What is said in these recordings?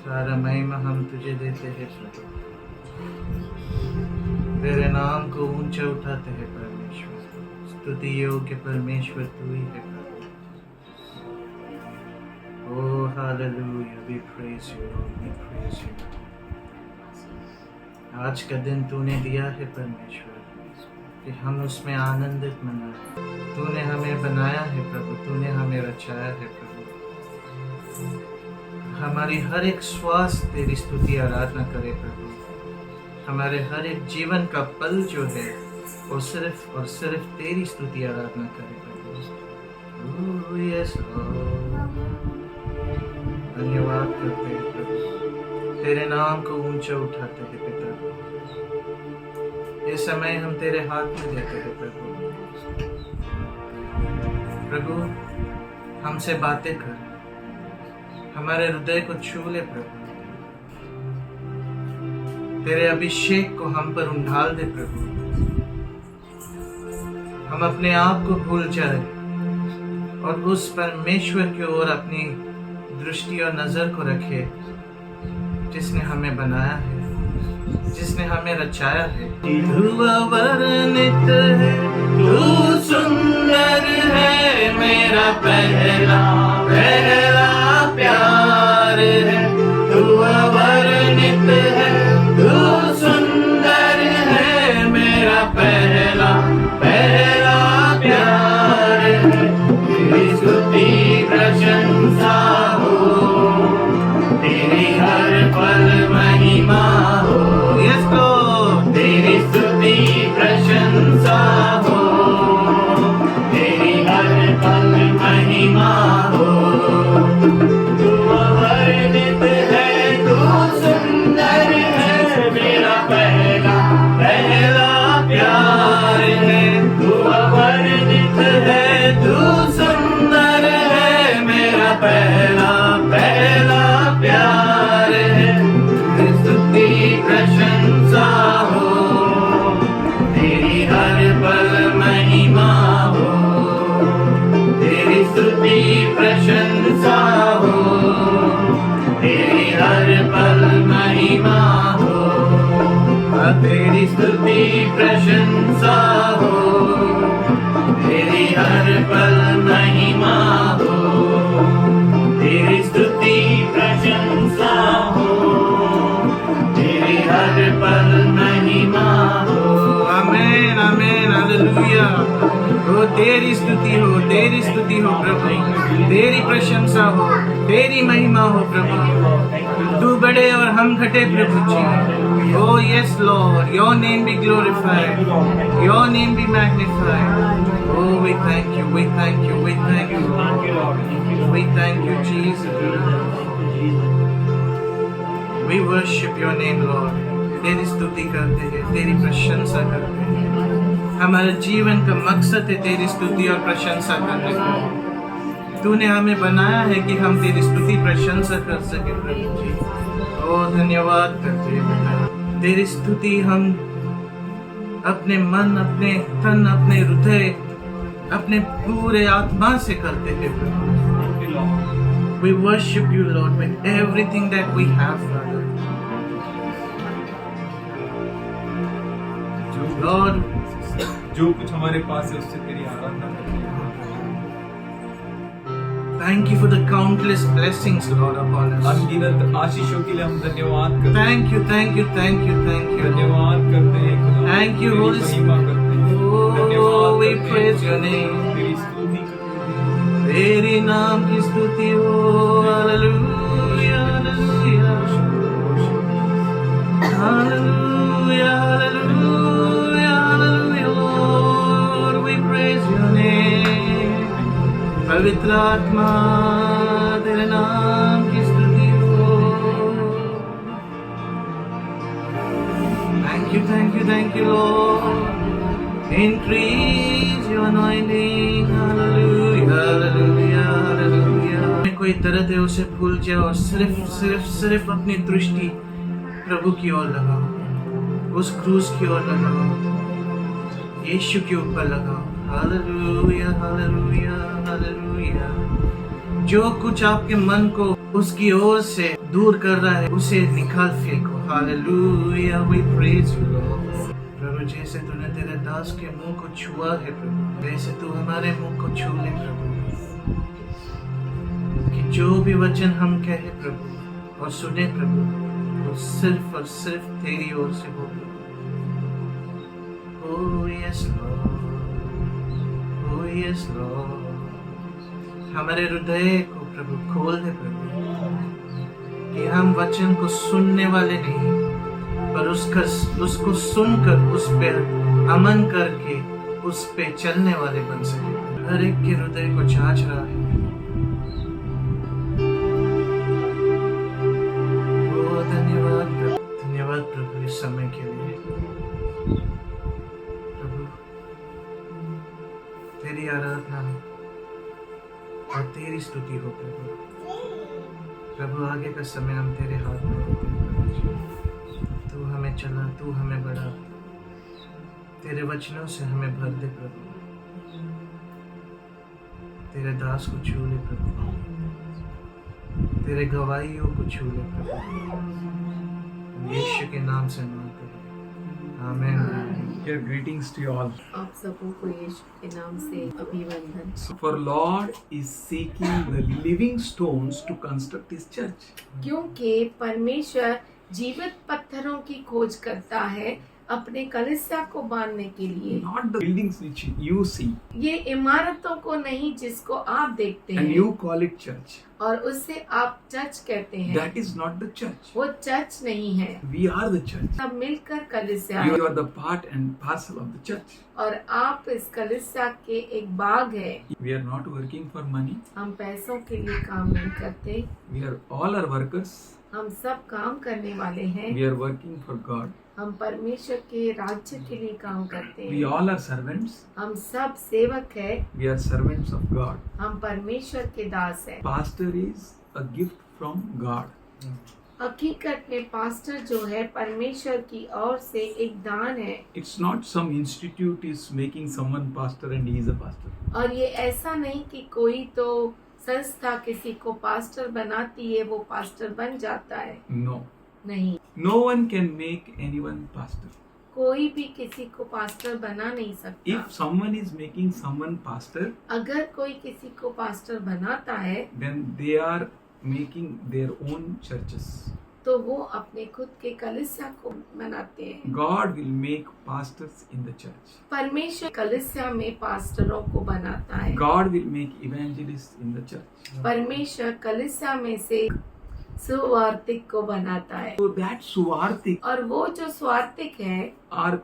सारा महिमा हम तुझे देते हैं प्रभु। तेरे नाम को ऊंचा उठाते हैं परमेश्वर। स्तुति योग्य परमेश्वर तू ही है प्रभु। Oh hallelujah, we praise you Lord, we praise you। आज का दिन तूने दिया है परमेश्वर कि हम उसमें आनंदित मनाएं। तूने हमें बनाया है प्रभु, तूने हमें रचाया है प्रभु। हमारी हर एक श्वास तेरी स्तुति आराधना करे प्रभु। हमारे हर एक जीवन का पल जो है वो सिर्फ और सिर्फ तेरी स्तुति आराधना करे प्रभु। Oh yes Lord, धन्यवाद करते हैं प्रभु, तेरे नाम को ऊंचा उठाते हैं पिता। ये समय हम तेरे हाथ में देते हैं प्रभु। प्रभु हमसे बातें कर, हमारे हृदय को छू ले प्रभु। तेरे अभिषेक को हम पर उंडाल दे प्रभु। हम अपने आप को भूल जाए और उस परमेश्वर की ओर अपनी दृष्टि और नजर को रखे जिसने हमें बनाया है, जिसने हमें रचाया है। तू अवर्णित है, तू सुंदर है, मेरा पहला पहला प्यार है। तू अवर्णित है, तू सुंदर है, मेरा पहला पहला प्यार है। तेरी स्तुति प्रशंसा हो, तेरी हर पल महिमा हो। यस लॉर्ड, तेरी स्तुति प्रशंसा हो, तेरी हर पल महिमा हो। तू अवर्णित है, तू सुंदर है, मेरा पहला पहला प्यार है। तू अवर्णित है, तू सुंदर है, मेरा पहला पहला प्यार है। तेरी स्तुति प्रशंसा हो, तेरी हर पल महिमा हो। तेरी स्तुति प्रशंसा हो, तेरी हर पल महिमा हो। तेरी स्तुति प्रशंसा हो, तेरी हर पल महिमा हो। तेरी स्तुति प्रशंसा हो, तेरी हर पल महिमा हो। आमीन आमीन हालेलुया। ओ तेरी स्तुति हो, तेरी स्तुति हो प्रभु, तेरी प्रशंसा हो, तेरी महिमा हो प्रभु। तू बड़े और हम घटे प्रभु जी। Oh yes Lord, your name be glorified, your name be magnified. Oh we thank you, we thank you, we thank you, we thank you Jesus. We worship your name Lord. तेरी स्तुति करते हैं, तेरी प्रशंसा करते हैं। हमारे जीवन का मकसद है तेरी स्तुति और प्रशंसा करने का। तूने हमें बनाया है कि हम तेरी स्तुति प्रशंसा कर सके प्रभु जी। ओ धन्यवाद करते हैं पिता। तेरी स्तुति हम अपने मन, अपने तन, अपने हृदय, अपने पूरे आत्मा से करते हैं प्रभु। We worship you Lord with everything that we have Father. Lord, जो कुछ हमारे पास है उससे तेरी आराधना करते हैं। thank you for the countless blessings Lord upon us. अनगिनत आशीषों के लिए हम धन्यवाद करते हैं। Thank you, thank you, thank you, thank you. धन्यवाद करते हैं खुदा। Thank you, तेरी Holy महिमा करते हैं। धन्यवाद Oh, we करते हैं praise खुदा। your name. तेरी स्तुति करते हैं। तेरे नाम की स्तुति हो, hallelujah hallelujah hallelujah hallelujah hallelujah Lord, we praise your name. पवित्र आत्मा तेरे नाम की स्तुति हो। Thank you, thank you, thank you Lord. Increase your anointing, hallelujah, hallelujah, hallelujah. कोई दर्द है उसे भूल जाओ और सिर्फ अपनी दृष्टि प्रभु की ओर लगाओ, उस क्रूस की ओर लगाओ, यीशु के ऊपर लगाओ। Hallelujah hallelujah hallelujah. जो कुछ आपके मन को उसकी ओर से दूर कर रहा है उसे निकाल फेंको। Hallelujah, we praise you Lord. प्रभु जैसे तूने तेरे दास के मुंह को छुआ है प्रभु, वैसे तू हमारे मुंह को छू ले प्रभु, कि जो भी वचन हम कहे प्रभु और सुने प्रभु, वो सिर्फ और सिर्फ तेरी ओर से हो प्रभु। Oh yes Lord, oh yes Lord, हमारे हृदय को प्रभु खोल दे प्रभु, कि हम वचन को सुनने वाले नहीं, पर उसको सुनकर उस पे अमन करके उस पे चलने वाले बन सके। हर एक के हृदय को जांच रहा है। ओ धन्यवाद प्रभु इस समय के लिए। प्रभु तेरी आराधना और तेरी स्तुति हो प्रभु। प्रभु आगे का समय हम तेरे हाथ में देते हैं प्रभु। तू हमें चला, तू हमें बढ़ा, तेरे वचनों से हमें भर दे प्रभु। तेरे दास को छू ले प्रभु, तेरे गवाहियों को छू ले प्रभु, यीशु के नाम से मांगते हैं, आमीन। Dear greetings to you all. आप सबों को यीशु के नाम से अभिवंदन। For Lord is seeking the living stones to construct His church. क्योंकि परमेश्वर जीवित पत्थरों की खोज करता है अपने कलीसिया को बांधने के लिए। Not the buildings which you see ये इमारतों को नहीं जिसको आप देखते and हैं you call it church. और उससे आप चर्च कहते हैं, That is not the church. वो चर्च नहीं है। We are the church. सब मिलकर कलीसिया You है are the part and parcel of the church. और आप इस कलीसिया के एक बाग है। We are not working for money. हम पैसों के लिए काम नहीं करते, We are all are workers. हम सब काम करने वाले हैं। We are working for God. हम परमेश्वर के राज्य के लिए काम करते We हैं। all are servants. हम सब सेवक है, We are servants of God. हम परमेश्वर के दास है। Pastor is a gift from God. हकीकत में पास्टर जो है परमेश्वर की ओर से एक दान है, It's not some institute is making someone pastor and he is a pastor. और ये ऐसा नहीं कि कोई तो संस्था किसी को पास्टर बनाती है वो पास्टर बन जाता है। No. नहीं, No one can make anyone pastor. कोई भी किसी को पास्टर बना नहीं सकता। If someone is making someone pastor, अगर कोई किसी को पास्टर बनाता है then they are making their own churches. तो वो अपने खुद के कलीसिया को बनाते हैं। God will make pastors in the church. परमेश्वर कलीसिया में पास्टरों को बनाता है। God will make evangelists in the church. परमेश्वर कलीसिया में से सुवार्तिक को बनाता है, So that Suvartik और वो जो स्वार्थिक है are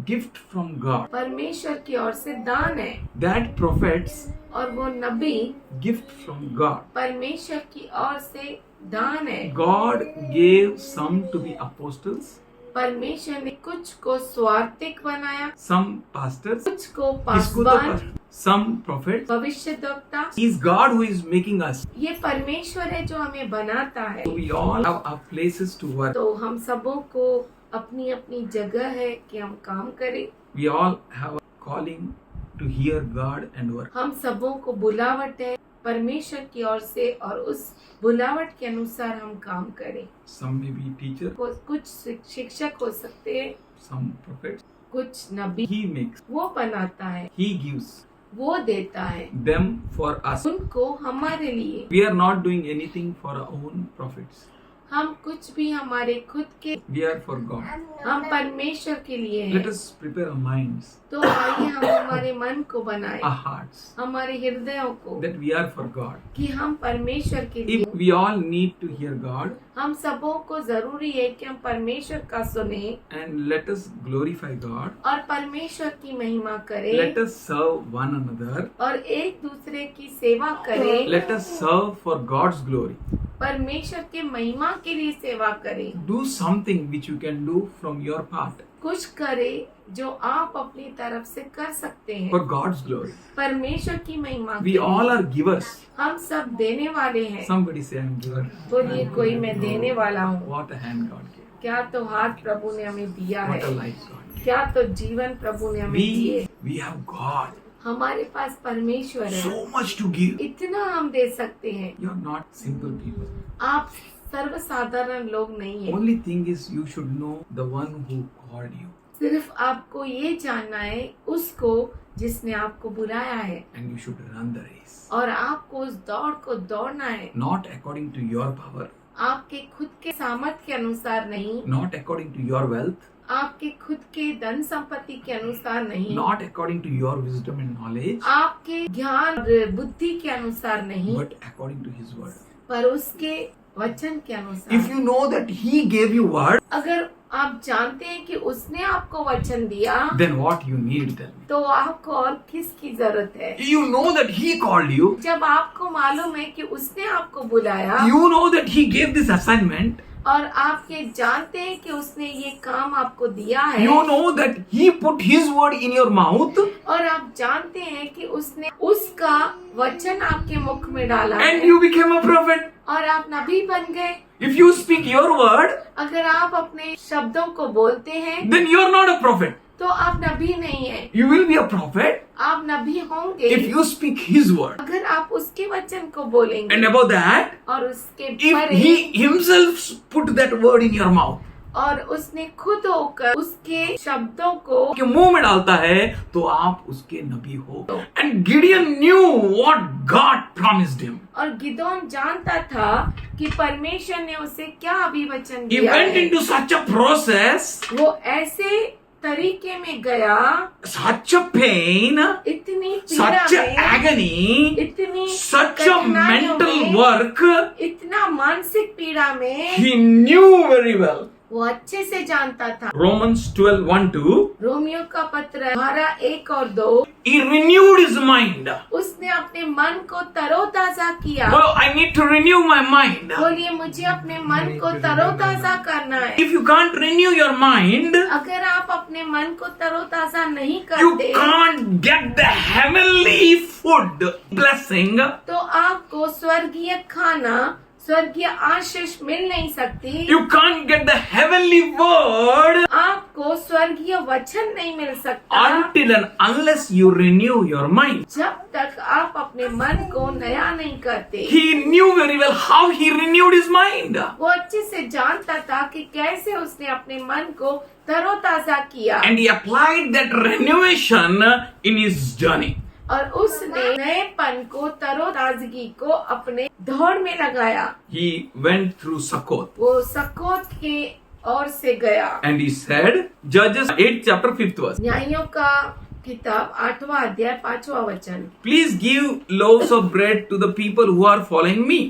gift from God. परमेश्वर की ओर से दान है, That prophets और वो नबी gift from God. परमेश्वर की ओर से दान है। God gave some to be apostles, परमेश्वर ने कुछ को स्वार्थिक बनाया, some pastors, कुछ को किसको तो पासवान, some prophets. भविष्यद्वक्ता। He is God who is making us. ये परमेश्वर है जो हमें बनाता है। So we all have our places to work. तो हम सबों को अपनी अपनी जगह है कि हम काम करें। We all have a calling to hear God and work. हम सबों को बुलावट है परमेश्वर की ओर से, और उस बुलावट के अनुसार हम काम करें। Some may be teacher, कुछ शिक्षक हो सकते हैं, some prophets. कुछ नबी। He makes, वो बनाता है, He gives वो देता है them for us. उनको हमारे लिए। We are not doing anything for our own profits. हम कुछ भी हमारे खुद के, We are for God. हम परमेश्वर के लिए Let हैं। us prepare our minds, तो आइए हम हमारे मन को बनाए, our hearts, हमारे हृदयों को, that we are for God. कि हम परमेश्वर के लिए। If we all need to hear God, हम सबों को जरूरी है कि हम परमेश्वर का सुने and let us glorify God. और परमेश्वर की महिमा करें, Let us serve one another. और एक दूसरे की सेवा करें, Let us serve for God's glory. परमेश्वर के महिमा के लिए सेवा करें। Do something which you can do from your part कुछ करें जो आप अपनी तरफ से कर सकते हैं for God's glory. परमेश्वर की महिमा के We लिए। all are givers. हम सब देने वाले हैं। Somebody say I'm giver. बोलिए कोई मैं देने वाला हूँ। What a hand God gave. क्या तो हाथ प्रभु ने हमें दिया What a है, life God gave. क्या तो जीवन प्रभु ने हमें दिए। We have God. हमारे पास परमेश्वर है, So much to give. इतना हम दे सकते हैं। You are not simple people. आप सर्वसाधारण लोग नहीं है। Only thing is you should know the one who called you सिर्फ आपको ये जानना है उसको जिसने आपको बुलाया है, and you should run the race. और आपको उस दौड़ को दौड़ना है, Not according to your power, आपके खुद के सामर्थ्य के अनुसार नहीं, not according to your wealth, आपके खुद के धन संपत्ति के अनुसार नहीं, not according to your wisdom and knowledge, आपके ज्ञान और बुद्धि के अनुसार नहीं, but according to his word. पर उसके वचन के अनुसार। If you know that he gave you word, अगर आप जानते हैं कि उसने आपको वचन दिया, then what you need, tell me. तो आपको और किसकी जरूरत है? You know that he called you. जब आपको मालूम है कि उसने आपको बुलाया, You know that he gave this assignment. और आप ये जानते हैं कि उसने ये काम आपको दिया है, You know that he put his word in your mouth और आप जानते हैं कि उसने उसका वचन आपके मुख में डाला and है, you became a prophet. और आप नबी बन गए। If you speak your word, अगर आप अपने शब्दों को बोलते हैं then you are not a prophet. तो आप नबी नहीं है, You will be a prophet आप नबी होंगे if you speak his word. अगर आप उसके वचन को बोलेंगे, And above that, और उसके if परे, he himself put that word in your mouth, और उसने खुद होकर उसके शब्दों को के मुंह में डालता है तो आप उसके नबी हो. And Gideon knew what God promised him. और गिदोन जानता था कि परमेश्वर ने उसे क्या अभिवचन He दिया went है। into such a process, वो ऐसे तरीके में गया, such a pain, इतनी पीड़ा such a में, agony, इतनी such a कठिनाइयों mental में, work. इतना मानसिक पीड़ा में He knew very well. वो अच्छे से जानता था। Romans 12:1-2. रोमियो का पत्र 12:1-2, He renewed his mind. उसने अपने मन को तरोताजा किया। Well, I need to renew my mind. बोलिए, मुझे अपने मन को तरोताजा करना है। If you can't renew your mind, अगर आप अपने मन को तरोताजा नहीं you करते, can't get the heavenly food blessing. तो आपको स्वर्गीय खाना, स्वर्गीय आशीष मिल नहीं सकती। You can't get the heavenly word आपको स्वर्गीय वचन नहीं मिल सकता until and unless you renew your mind. जब तक आप अपने मन को नया नहीं करते। He knew very well how he renewed his mind. वो अच्छे से जानता था कि कैसे उसने अपने मन को तरोताजा किया, And he applied that renovation in his journey. और उसने नएपन को, तरोताजगी को अपने दौड़ में लगाया। He went through Succoth वो सकोत के ओर से गया। and he said, Judges 8 chapter 5th verse, न्यायों का किताब 8वां अध्याय 5वां वचन, please give loaves of bread to the people who are following me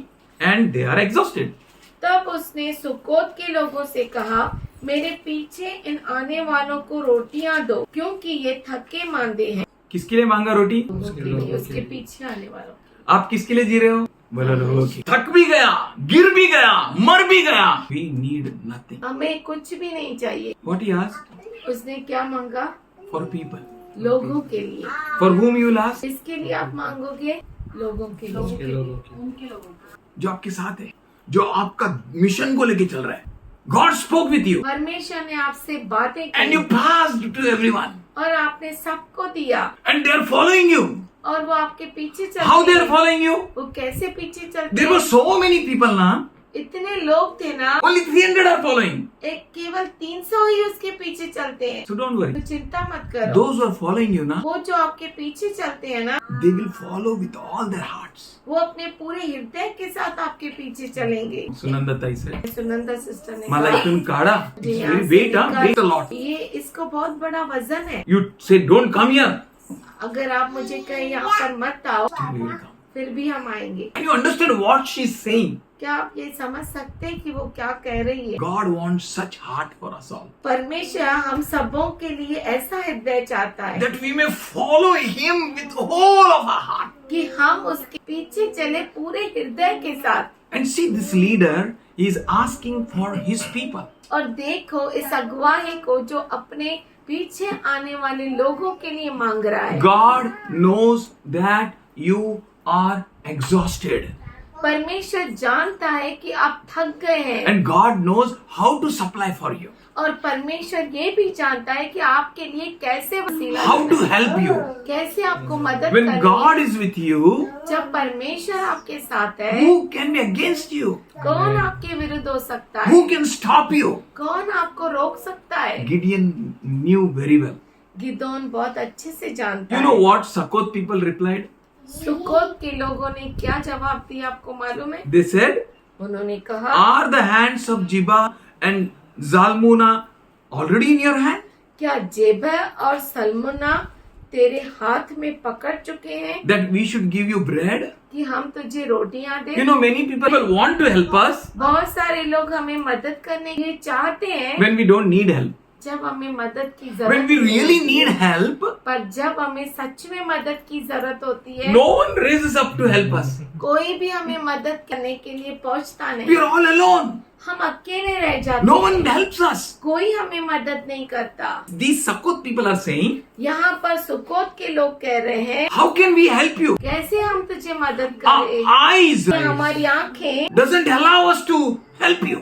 and they are exhausted. तब उसने सुकोत के लोगों से कहा, मेरे पीछे इन आने वालों को रोटियां दो, क्योंकि ये थके मांदे हैं। किसके लिए मांगा रोटी? उसके पीछे आने वालों के। आप किसके लिए जी रहे हो? बोलो लोगों की। थक भी गया, गिर भी गया, मर भी गया। We need nothing. हमें कुछ भी नहीं चाहिए। What he asked? उसने क्या मांगा? For people. लोगों के लिए। For whom you will ask? इसके लिए आप मांगोगे? लोगों के लिए। जो आपके साथ है, जो आपका मिशन को लेके चल रहा है. God spoke with you परमेश्वर ने आपसे बातें and you की passed to everyone और आपने सबको दिया, and they are following you. और वो आपके पीछे चलते How they are हैं। following you? वो कैसे पीछे चलते There were हैं? so many people now. इतने लोग थे ना, Only 300 are following. एक केवल 300 ही उसके पीछे चलते हैं। So don't तो worry. चिंता मत करो। Those who are following you now, वो जो आपके पीछे चलते हैं ना, they will follow with all their hearts. वो अपने पूरे हृदय के साथ आपके पीछे चलेंगे। Sunanda ताई said, सुनंदा सिस्टर ने मला इथून काढा. जी, It's यहाँ very से weight, huh? निकाल- Weight a lot. ये इसको बहुत बड़ा वजन है। You say, don't come here. अगर आप मुझे कहीं यहाँ पर मत आओ, We will come. फिर भी हम आएंगे। Can you understand what she's saying? क्या आप ये समझ सकते हैं कि वो क्या कह रही है? God wants such heart for us all. परमेश्वर हम सबों के लिए ऐसा हृदय चाहता है That we may follow Him with all of our heart. कि हम उसके पीछे चले पूरे हृदय के साथ। And see, this leader is asking for his people. और देखो इस अगुवाई को जो अपने पीछे आने वाले लोगों के लिए मांग रहा है। God knows that you are exhausted. परमेश्वर जानता है कि आप थक गए हैं And God knows how to supply for you, और परमेश्वर ये भी जानता है कि आपके लिए कैसे वसीला how to देना है, help you. कैसे आपको मदद When करनी God है। is with you, जब परमेश्वर आपके साथ है, who can be against you? कौन आपके विरुद्ध हो सकता है? Who can stop you? कौन आपको रोक सकता है? Gideon knew very well. Gideon बहुत अच्छे से जानता You know है। what Sukkot people replied? Succoth के लोगों ने क्या जवाब दिया आपको मालूम है? They said, उन्होंने कहा, are the hands of Jiba and Zalmunna already in your hand? क्या जेबह और सलमुना तेरे हाथ में पकड़ चुके हैं That we should give you bread? कि हम तुझे रोटियां दें? You know, many people want to help us बहुत सारे लोग हमें मदद करने के लिए चाहते हैं when we don't need help. जब हमें मदद की When जरूरत we नहीं really होती need है। help, पर जब हमें सच में मदद की जरूरत होती है, no one raises up to help us. कोई भी हमें मदद करने के लिए पहुंचता We नहीं। are all alone. हम अकेले रह जाते No हैं। one helps us. कोई हमें मदद नहीं करता। These Sukkot people are saying, यहाँ पर सुकोत के लोग कह रहे हैं, how can we help you? कैसे हम तुझे मदद Our करें? eyes हमारी आंखें doesn't allow us to help you.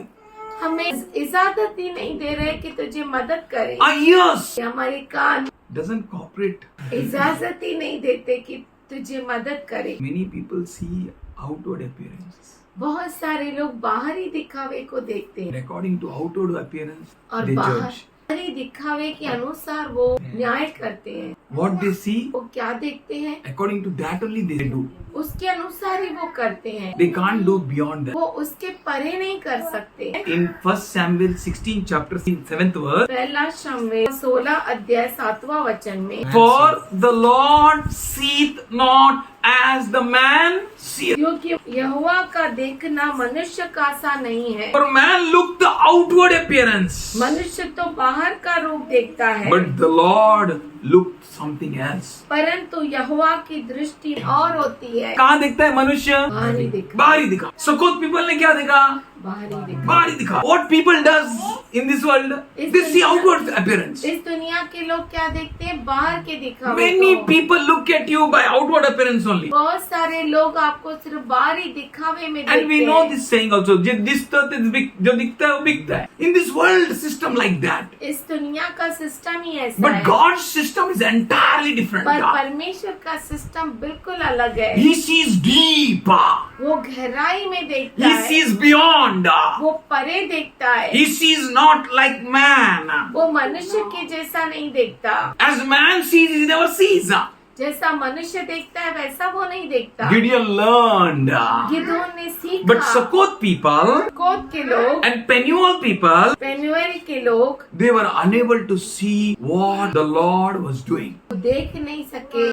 हमें इजाजत ही नहीं दे रहे कि तुझे मदद करें। Our ears हमारे कान doesn't cooperate. इजाजत ही नहीं देते कि तुझे मदद करें। Many people see outward appearance. बहुत सारे लोग बाहरी दिखावे को देखते And हैं according to outward appearance, और they judge. बाहरी दिखावे के अनुसार वो न्याय करते हैं। What they see, वो क्या देखते हैं according to that only they do. उसके अनुसार ही वो करते हैं। They can't do beyond that. वो उसके परे नहीं कर सकते। In 1 Samuel 16 chapter 7th verse, पहला शमूएल 16 अध्याय 7वां वचन में, for the Lord seeth not as the man seeth. क्योंकि यहोवा का देखना मनुष्य का सा नहीं है। For man look the outward appearance, मनुष्य तो बाहर का रूप देखता है, but the Lord looked something else. परंतु यहोवा की दृष्टि और होती है। कहाँ देखता है मनुष्य? बाहरी दिखा, बाहरी दिखा. Sukkot people ने क्या देखा? बाहरी दिखा। बाहरी दिखा. What people does in this world? They see outward appearance. इस दुनिया के लोग क्या देखते हैं? बाहर के दिखावे Many को। people look at you by outward appearance only. बहुत सारे लोग आपको सिर्फ बाहरी दिखावे में And we देखते know हैं। this saying also, जो दिखता है वो बिकता है. In this world system like that. इस दुनिया का सिस्टम ही ऐसा But है। God's system is entirely different. पर परमेश्वर का सिस्टम बिल्कुल अलग है। He sees deep. वो गहराई में देखता He है, sees beyond. वो परे देखता है, He sees not like man. वो मनुष्य के जैसा नहीं देखता। As man sees, he never sees. जैसा मनुष्य देखता है वैसा वो नहीं देखता। Gideon learned. गिदोन ने सीखा। But Sukkot people सुकोत के लोग, and Penuel people, पेनुएल के लोग they were unable to see what the Lord was doing. देख नहीं सके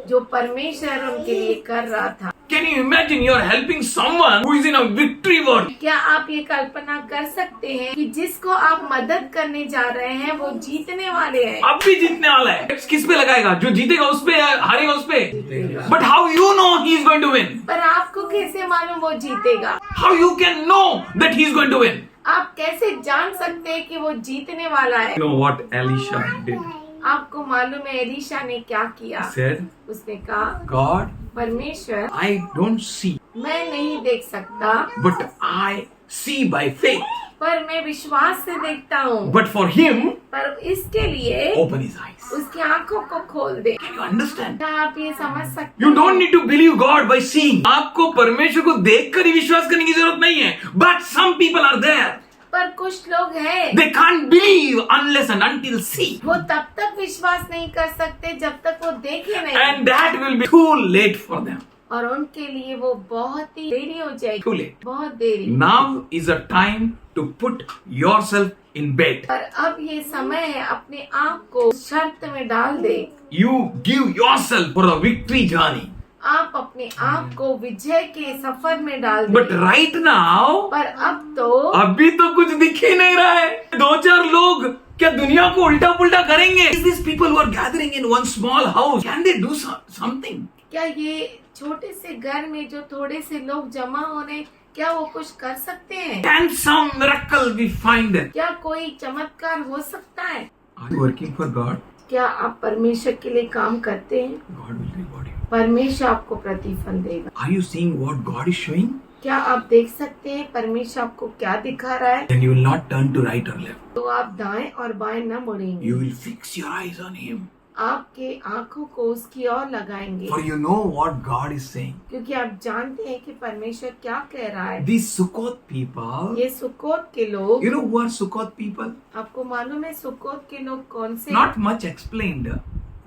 जो परमेश्वर उनके लिए कर रहा था। Can you imagine you are helping someone who is in a victory world? क्या आप ये कल्पना कर सकते हैं कि जिसको आप मदद करने जा रहे हैं वो जीतने वाले हैं? अब भी जीतने वाला है. किस पे लगाएगा? जो जीतेगा उस पे या हारेगा उस पे? But how you know he is going to win? पर आपको कैसे मालूम वो जीतेगा? How you can know that he is going to win? आप कैसे जान सकते हैं कि वो जीतने वाला है? You know what Elisha did? आपको मालूम है एलीशा ने क्या किया? He said, उसने कहा, God, परमेश्वर, I don't see, मैं नहीं देख सकता, but I see by faith. पर मैं विश्वास से देखता हूँ। But for him, पर इसके लिए open his eyes. उसकी आंखों को खोल दे। Can you understand? क्या आप ये समझ सकते You हैं? don't need to believe God by seeing. आपको परमेश्वर को देखकर ही विश्वास करने की जरूरत नहीं है. But some people are there. पर कुछ लोग हैं, They can't believe unless and until see. वो तब तक विश्वास नहीं कर सकते जब तक वो देखे नहीं, And that will be too late for them. और उनके लिए वो बहुत ही देरी हो जाएगी, Too late. बहुत देरी। Now is a time to put yourself in bed. पर अब ये समय है अपने आप को शर्त में डाल दे। You give yourself for a victory journey. आप अपने आप को विजय के सफर में डाल दे। But right now, पर अब तो अभी तो कुछ दिख ही नहीं रहा है. 2-4 लोग क्या दुनिया को उल्टा पुल्टा करेंगे? These people who are gathering in one small house, can they do something? क्या ये छोटे से घर में जो थोड़े से लोग जमा हो रहे, क्या वो कुछ कर सकते हैं? Can some miracle we find? क्या कोई चमत्कार हो सकता है? Are you working for God? क्या आप परमेश्वर के लिए काम करते हैं? God will reward you. परमेश्वर आपको प्रतिफल देगा। Are you seeing what God is showing? क्या आप देख सकते हैं परमेश्वर आपको क्या दिखा रहा है? then you will not turn to right or left. तो आप दाएं और बाएं न मुड़ेंगे, You will fix your eyes on Him. आपके आंखों को उसकी ओर लगाएंगे, For you know what God is saying. क्योंकि आप जानते हैं कि परमेश्वर क्या कह रहा है। These Sukkot people, ये सुकोत के लोग, you know who are Sukkot people? आपको मालूम है सुकोत के लोग कौन से? Not much explained,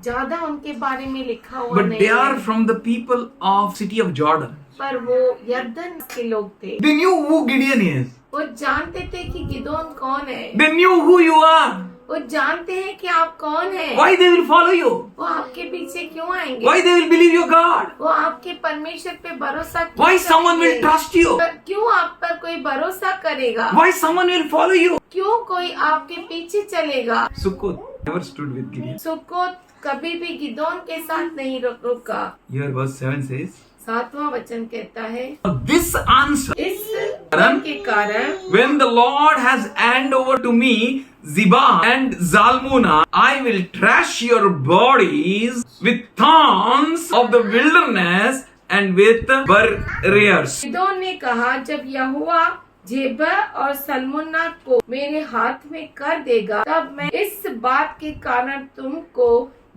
ज्यादा उनके बारे में लिखा हुआ but नहीं they are है, from the people of city of Jordan. पर वो यरदन के लोग थे। They knew who Gideon is. वो जानते थे कि गिदोन कौन है, They knew who you are. वो जानते हैं कि आप कौन हैं। Why they will follow you? वो आपके पीछे क्यों आएंगे? Why they will believe your God? वो आपके परमेश्वर पे भरोसा क्यों Why someone will करेंगे? trust you? पर क्यों आप पर कोई भरोसा करेगा? Why someone will follow you? क्यों कोई आपके पीछे चलेगा? Sukkot never stood with Gideon. Succoth कभी भी गिदोन के साथ नहीं रुका। Here verse 7 says, 7वां वचन कहता है, this answer, इस कारण के कारण when the Lord has handed over to me Zebah and Zalmunna, I will trash your bodies with thorns of the wilderness and with barriers. Gideon ने कहा, जब यहोवा जेबा और सलमुन्ना को मेरे हाथ में कर देगा, तब मैं इस बात के कारण तुमको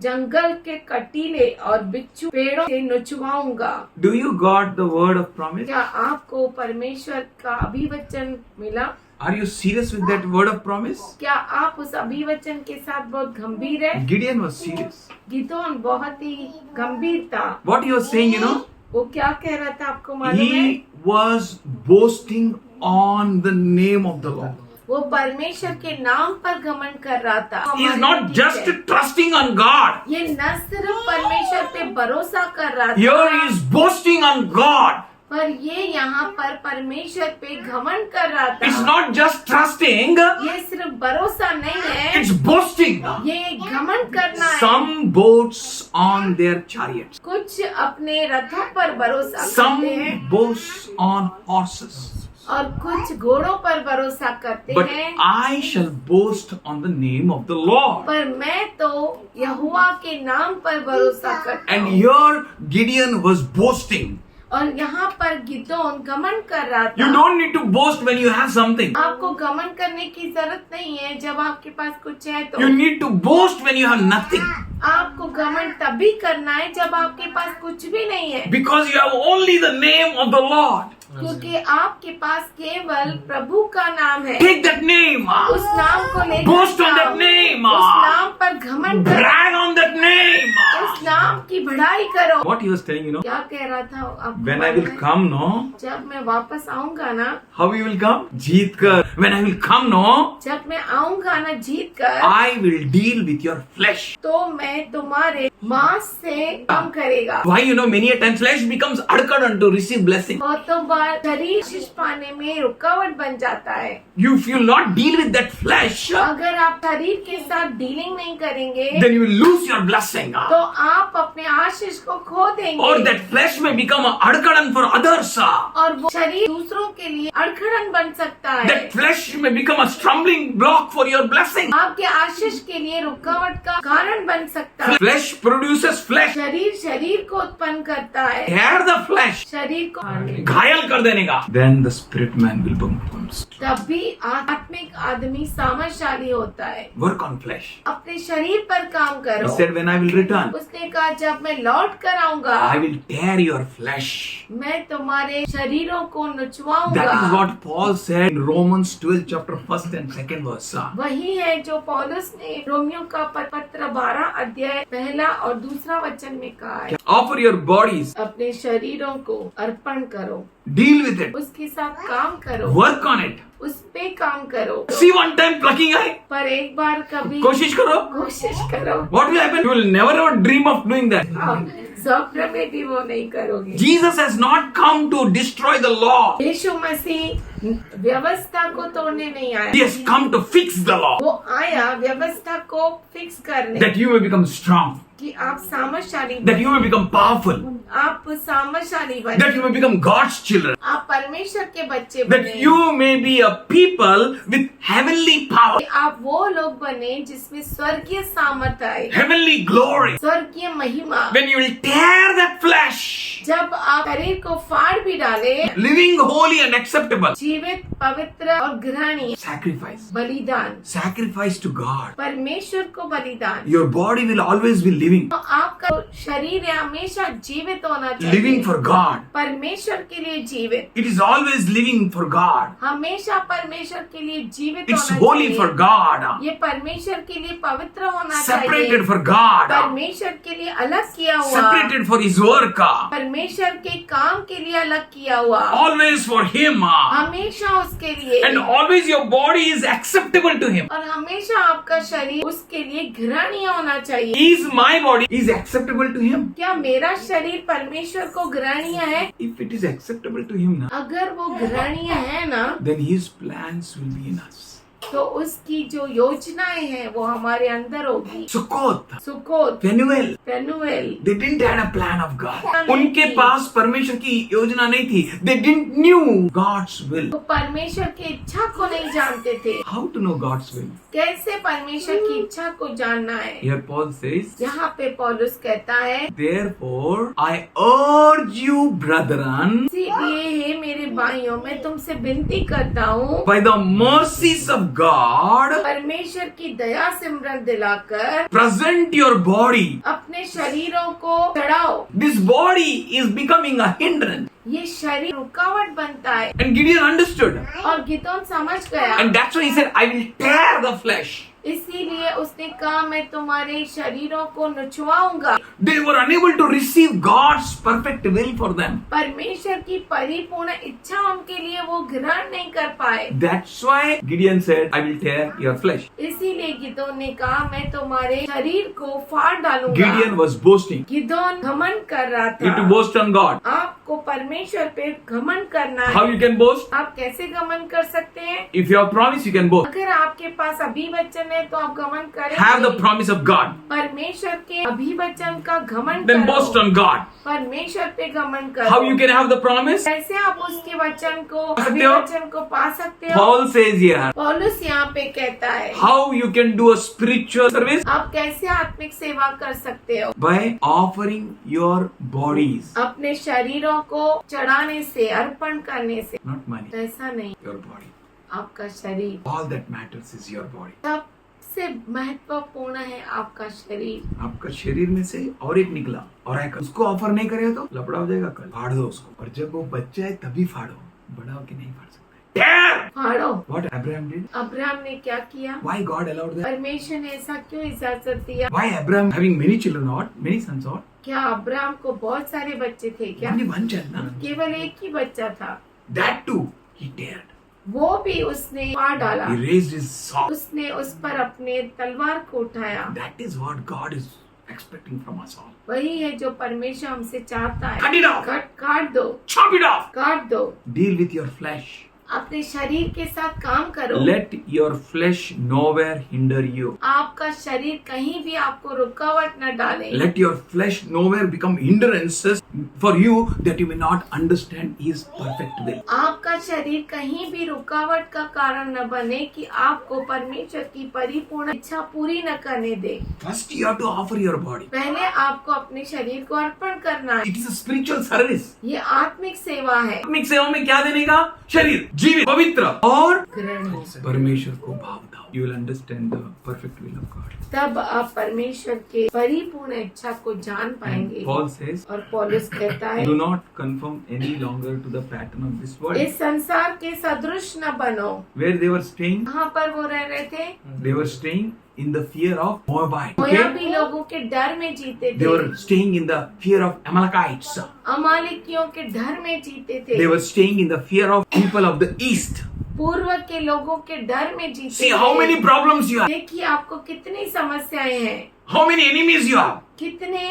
जंगल के कटीले और बिच्छू पेड़ों से नुचवाऊंगा। Do you got the word of promise? क्या आपको परमेश्वर का अभिवचन मिला? Are you serious with that word of promise? क्या आप उस अभिवचन के साथ बहुत गंभीर है? Gideon was serious. गिदोन बहुत ही गंभीर था। What he was saying, you know, वो क्या कह रहा था आपको मालूम है? he was boasting on the name of the Lord. वो परमेश्वर के नाम पर घमंड कर रहा था। He is not just trusting on God. ये न सिर्फ परमेश्वर पे भरोसा कर रहा Here था, he is boasting on God. पर ये यहाँ पर परमेश्वर पे घमंड कर रहा It's था। not just trusting, ये सिर्फ भरोसा नहीं है, it's boasting. ये घमंड करना है। Some boasts on their chariots. कुछ अपने रथों पर भरोसा Some करते हैं boasts on horses. और कुछ घोड़ों पर भरोसा करते But हैं, I shall boast on the name of the Lord. पर मैं तो यहोवा के नाम पर भरोसा करता And हूँ। here Gideon was boasting. और यहाँ पर गिदोन घमंड कर रहा You था। don't need to boast when you have something. आपको घमंड करने की जरूरत नहीं है जब आपके पास कुछ है तो। You need to boast when you have nothing. आपको घमंड तभी करना है जब आपके पास कुछ भी नहीं है, Because you have only the name of the Lord. क्योंकि आपके पास केवल प्रभु का नाम है। Take that name. उस नाम को लेकर Boast on जाओ। that name. उस नाम पर घमंड करो, Brag on that name. उस नाम की बढ़ाई करो। What he was telling, you know, क्या कह रहा था आपको when I मालूम will है? come, no? जब मैं वापस आऊंगा ना, How you will come? जीत कर. When I will come, no? जब मैं आऊंगा ना जीत कर, I will deal with your flesh. तो मैं तुम्हारे मांस से काम करेगा। Why, you know, many a time flesh becomes adkard to receive blessing. बहुतों बार शरीर आशीष पाने में रुकावट बन जाता है। If you will not deal with that flesh, अगर आप शरीर के साथ डीलिंग नहीं करेंगे, then you will lose your blessing. तो आप अपने आशीष को खो देंगे। Or that flesh may become a adkaran for others. और वो शरीर दूसरों के लिए अड़खड़न बन सकता है। That flesh may become a stumbling block for your blessing. आपके आशीष के लिए रुकावट का कारण बन सकता है। Flesh produces flesh. शरीर शरीर को उत्पन्न करता है, Tear the flesh. शरीर को घायल कर देने का. Then the spirit man will become strong. तभी आत्मिक आदमी सामर्थशाली होता है। Work on flesh. अपने शरीर पर काम He करो। said, when I will return, उसने कहा जब मैं लौट कर आऊंगा, I will tear your flesh. मैं तुम्हारे शरीरों को That is नुचवाऊंगा। what Paul said in Romans 12 chapter 1st and 2nd verse. वही है जो पौलुस ने रोमियो का पत्र 12 अध्याय पहला और दूसरा वचन में कहा है। Offer your bodies. अपने शरीरों को अर्पण करो, Deal with it. उसके साथ काम करो, Work on it. उस पे काम करो। See one time plucking eye. पर एक बार कभी कोशिश करो. कोशिश करो, What will happen? You will never ever dream of doing that. आप स्वप्न में भी वो नहीं करोगे। Jesus has not come to destroy the law. यीशु मसीह व्यवस्था को तोड़ने नहीं आया, He has come to fix the law. वो आया व्यवस्था को फिक्स करने, That you may become strong. कि आप सामर्थशाली that you may become powerful, आप सामर्थशाली बने, that you may become God's children, आप परमेश्वर के बच्चे that बने, you may be a people with heavenly power, कि आप वो लोग बने जिसमें स्वर्गीय सामर्थ आए, heavenly glory. स्वर्गीय महिमा। When you will tear that flesh, जब आप शरीर को फाड़ भी डाले, living holy and acceptable, जीवित, पवित्र और ग्रहणीय, sacrifice, बलिदान, sacrifice to God. परमेश्वर को बलिदान, Your body will always be living, तो आपका शरीर हमेशा जीवित होना चाहिए, living for God. परमेश्वर के लिए जीवित, It is always living for God. हमेशा परमेश्वर के लिए जीवित It's होना holy चाहिए। for God, ये परमेश्वर के लिए पवित्र होना separated चाहिए, for God, परमेश्वर के लिए अलग किया हुआ, separated for His work, परमेश्वर के काम के लिए अलग किया हुआ, always for Him, हमेशा उसके लिए, and always your body is acceptable to Him. और हमेशा आपका शरीर उसके लिए घृणीय होना चाहिए। Is my body is acceptable to Him? क्या मेरा शरीर परमेश्वर को घृणीय है? If it is acceptable to Him, अगर वो घृणीय है ना, then His plans will be in us. तो उसकी जो योजनाएं हैं वो हमारे अंदर होगी। Sukkot, Succoth, Phanuel, पेनुएल, they didn't had a plan of God. उनके पास परमेश्वर की योजना नहीं थी. They didn't knew God's will. वो परमेश्वर की इच्छा को नहीं जानते थे। How to know God's will? कैसे परमेश्वर की इच्छा को जानना है? Here Paul says, यहाँ पे पौलुस कहता है, therefore I urge you, brethren, इसीलिए हे मेरे भाइयों, मैं तुमसे विनती करता हूँ, by the mercies of God, परमेश्वर की दया सिमरन दिलाकर present your body. अपने शरीरों को चढ़ाओ। This body is becoming a hindrance. ये शरीर रुकावट बनता है, And Gideon understood. और गिदोन समझ गया, And that's why he said, I will tear the flesh. इसीलिए उसने कहा मैं तुम्हारे शरीरों को नुचवाऊंगा। They were unable to receive God's perfect will for them. परमेश्वर की परिपूर्ण इच्छा उनके लिए वो ग्रहण नहीं कर पाए। That's why Gideon said, I will tear your flesh. इसीलिए गिदोन ने कहा मैं तुम्हारे शरीर को फाड़ डालूंगा। Gideon was boasting. गिदोन घमंड कर रहा You to था। boast on God. आपको परमेश्वर पे घमंड करना How है। you can boast? आप कैसे घमंड कर सकते हैं? If you have promise, you can boast. अगर आपके पास अभिवचन है तो आप घमंड Have the करें। promise of God. परमेश्वर के अभिवचन का घमंड Then boast करो। on God. परमेश्वर पे घमंड करो। How you can have the promise? कैसे आप उसके वचन को, सकते हो? अभिवचन को पा सकते हो? Paul says here, पौलुस यहाँ पे कहता है, how you can do a spiritual service? आप कैसे आत्मिक सेवा कर सकते हो? By offering your bodies. अपने शरीरों को चढ़ाने से, अर्पण करने से। Not money, पैसा नहीं, your body. आपका शरीर। All that matters is your body. सबसे महत्वपूर्ण है आपका शरीर। आपका शरीर में से और एक निकला और एक उसको ऑफर नहीं करे तो लपड़ा हो जाएगा कल। फाड़ दो उसको, और जब वो बच्चा है तभी फाड़ो, बड़ा होके नहीं फाड़ सकते। Tear! फाड़ो। What Abraham did? Abraham ने क्या किया? Why God allowed that? परमेश्वर ने ऐसा क्यों इजाजत दिया? Why Abraham having many children or many sons or क्या अब्राहम को बहुत सारे बच्चे थे क्या? only one child? Na? केवल एक ही बच्चा था। That too he dared. वो भी उसने फाड़ डाला। He raised his sword. उसने उस पर अपने तलवार को उठाया। That is what God is expecting from us all. वही है जो परमेश्वर हमसे चाहता है। Cut it off. काट दो, Chop it off. काट दो। Deal with your flesh. अपने शरीर के साथ काम करो। Let your flesh nowhere hinder you. आपका शरीर कहीं भी आपको रुकावट न डाले। Let your flesh nowhere become hindrances for you that you may not understand His perfect will. आपका शरीर कहीं भी रुकावट का कारण न बने कि आपको परमेश्वर की परिपूर्ण इच्छा पूरी न करने दे। First you have to offer your body. पहले आपको अपने शरीर को अर्पण करना है। It is a spiritual service. ये आत्मिक सेवा है। आत्मिक सेवा में क्या देने का? शरीर, जीवित, पवित्र और ग्रहण। परमेश्वर को भाव दाओ. You will understand the perfect will of God. तब आप परमेश्वर के परिपूर्ण इच्छा को जान And पाएंगे। Paul says, और पौलुस कहता है, do not conform any longer to the pattern of this world. इस संसार के सदृश न बनो। Where they were staying, कहाँ पर वो रह रहे थे? they were staying in the fear of Moabite. मोयाबी Okay? लोगों के डर में जीते They थे। were staying in the fear of Amalekites. अमालिकियों के डर में जीते थे। They were staying in the fear of people of the east. पूर्व के लोगों के डर में जीते See how many थे। problems you have, देखिए आपको कितनी समस्याएं हैं, how many enemies you have. कितने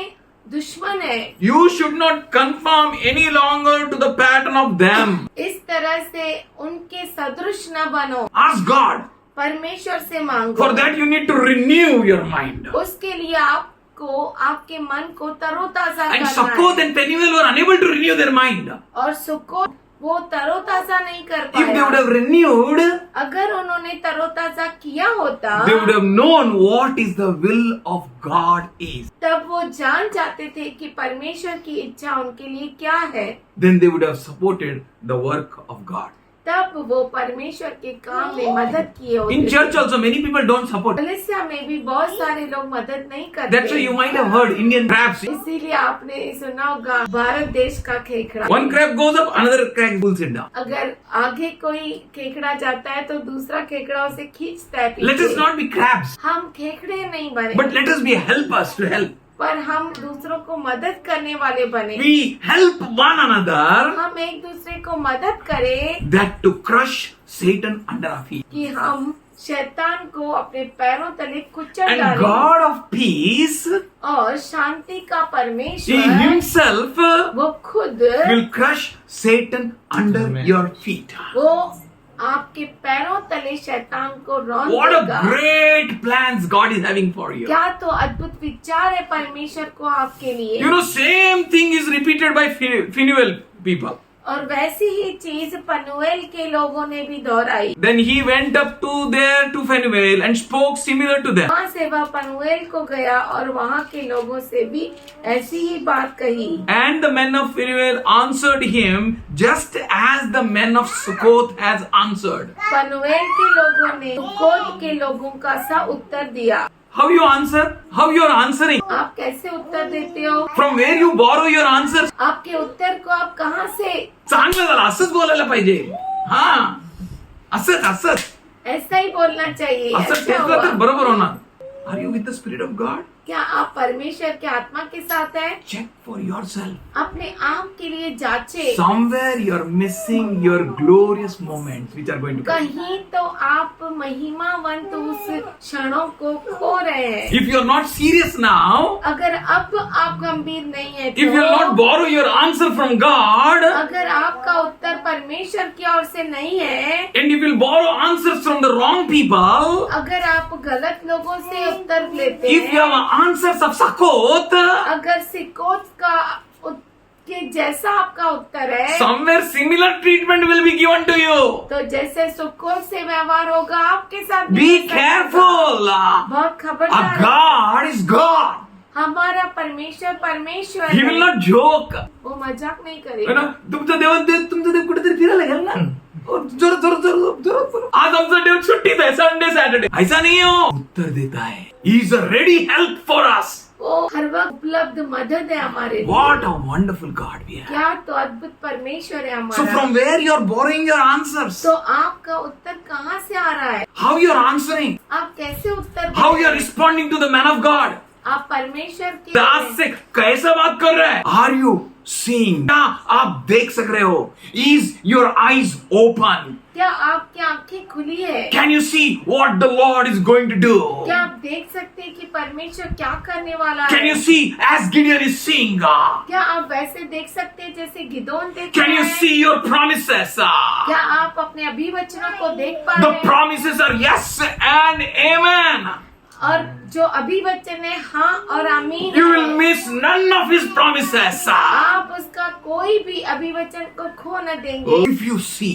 दुश्मन है। You should not conform any longer to the pattern of them. इस तरह से उनके सदृश न बनो। Ask God. परमेश्वर से मांगो। For that you need to renew your mind. उसके लिए आप आपको आपके मन को तरोताजा And करना Succoth है। and Peniel were unable to renew their mind. और सुकोत वो तरोताजा नहीं कर If they would पाया। have renewed, अगर उन्होंने तरोताजा किया होता they would have known what is the will of God is. तब वो जान जाते थे कि परमेश्वर की इच्छा उनके लिए क्या है। Then they would have supported the work of God. तब वो परमेश्वर के काम में मदद किए होते In थे। church also, many people don't support. कलीसिया में भी बहुत सारे लोग मदद नहीं करते। That's why you might have heard Indian crabs. इसीलिए आपने सुना होगा भारत देश का खेखड़ा। One crab goes up, another crab pulls it down. अगर आगे कोई खेखड़ा जाता है तो दूसरा खेखड़ा उसे खींचता है Let us पीछे। not be crabs, हम खेखड़े नहीं बने, but let us be helpers to help. पर हम दूसरों को मदद करने वाले बने। We help one another हम एक दूसरे को मदद करें that to crush Satan under our feet. कि हम शैतान को अपने पैरों तले कुचल And डालें। God of peace, और शांति का He परमेश्वर Himself वो खुद will crush Satan under Amen. your feet. वो आपके पैरों तले शैतान को रौंद What a देगा। great plans God is having for you. क्या तो अद्भुत विचार है परमेश्वर को आपके लिए। You know, same thing is repeated by Phanuel people. और वैसी ही चीज पनुएल के लोगों ने भी दोहराई। Then he went up to there to Phanuel and spoke similar to them. वहाँ से वह पनुएल को गया और वहाँ के लोगों से भी ऐसी ही बात कही। And the men of Phanuel answered him just as the men of Succoth has answered. पनुएल के लोगों ने सुकोत के लोगों का सा उत्तर दिया। How you answer? How you are answering? आप कैसे उत्तर देते हो? From where you borrow your answers? आपके उत्तर को आप कहाँ से? चांगलं झालं असंच बोलायला पाहिजे. हा असंच ऐसा ही बोलना चाहिए। असं अच्छा घेतलं तर हुआ। बरोबर होणार. Are you with the Spirit of God? क्या आप परमेश्वर के आत्मा के साथ हैं? Check for yourself. अपने आप के लिए जांचे। Somewhere you're missing your glorious moments which are going to come. कहीं तो आप महिमावंत उस क्षणों को खो रहे हैं। If you're not serious now, अगर अब आप गंभीर नहीं है if you'll not तो, borrow your answer from God, अगर आपका उत्तर परमेश्वर की ओर से नहीं है, and if you'll borrow answers from the wrong people, अगर आप गलत लोगों से उत्तर लेते if you हैं, have answers of Succoth, अगर सिकोत का के जैसा आपका उत्तर है, somewhere similar treatment will be given to you. तो जैसे सुकोत से व्यवहार होगा आपके साथ भी Be ऐसा होगा। careful. बहुत Our खबरदार। God is God. हमारा परमेश्वर He will है। not joke. वो मजाक नहीं है करेगा। ना तुमचं देव कुठेतरी फिरायला गेलं ना जोरात आज आमचा देव सुट्टीत आहे संडे सॅटर्डे ऐसा नहीं हो उत्तर देता है he is a ready help for us वो हर वक्त उपलब्ध मदद है हमारे लिए। What a wonderful God we have क्या तो अद्भुत परमेश्वर है सो हमारा। From where you are borrowing your answers तो आपका उत्तर कहाँ से आ रहा है? हाउ यू आर आंसरिंग आप कैसे उत्तर दे हाउ रहे यू आर हैं? Responding to the man of God आप परमेश्वर की दास से कैसे बात कर रहे हैं आर यू सीइंग क्या आप देख सक रहे हो इज योर आईज ओपन क्या आपकी आंखें खुली है? Can you see what the Lord is going to do क्या आप देख सकते हैं कि परमेश्वर क्या करने वाला कैन यू है? सी एज गिडियन इज सीइंग क्या आप वैसे देख सकते हैं जैसे गिदोन देख Can you रहा है? see your promises? क्या आप अपने अभिवचनों को देख पा The रहे हैं? promises are yes and amen. और जो अभिवचन है हाँ और आमीन You है। will miss none of his promises. आप उसका कोई भी अभिवचन को खो न देंगे। If you see,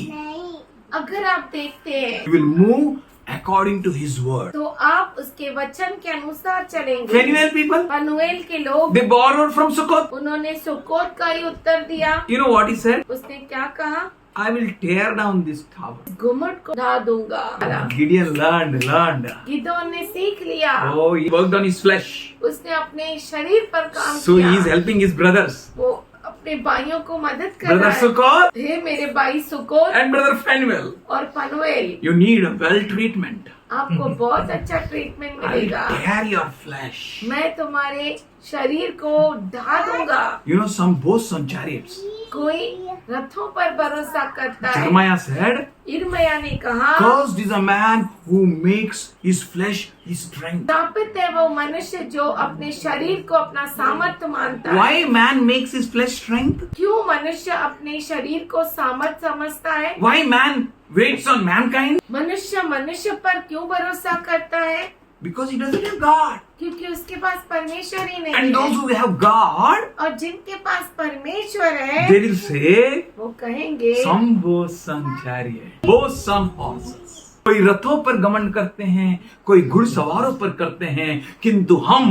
अगर आप देखते हैं you will move according to his word. तो आप उसके वचन के अनुसार चलेंगे। Phanuel people, पनुएल के लोग they borrowed from Succoth. उन्होंने सुकोत का ही उत्तर दिया। You know what he said? उसने क्या कहा? I will tear down this tower. घुमट को ढा दूंगा। Gideon learned. गिदोन ने सीख लिया। Oh, he worked on his flesh. उसने अपने शरीर पर काम So किया। he is helping his brothers. वो अपने भाइयों को मदद कर रहा Brother है। Succoth हे मेरे भाई सुकोत and brother Phanuel. और पनुएल, You need a well treatment. आपको बहुत अच्छा ट्रीटमेंट I will मिलेगा। tear your flesh. मैं तुम्हारे शरीर को ढा दूंगा। You know, some boast on chariots. कोई रथों पर भरोसा करता है। Jeremiah said, इर्मया ने कहा cursed is a man who makes his flesh his strength. शापित है वो मनुष्य जो अपने शरीर को अपना सामर्थ्य मानता है। Why man makes his flesh strength? क्यों मनुष्य अपने शरीर को सामर्थ्य समझता है? Why man waits on mankind? मनुष्य पर क्यों भरोसा करता है? Because he doesn't have God. क्योंकि उसके पास परमेश्वर ही नहीं And those है। who have God, और जिनके पास परमेश्वर है they will say, वो कहेंगे some boast on chariot, boast on horses. कोई रथों पर घमंड करते हैं, कोई घुड़सवारों पर करते हैं, किंतु हम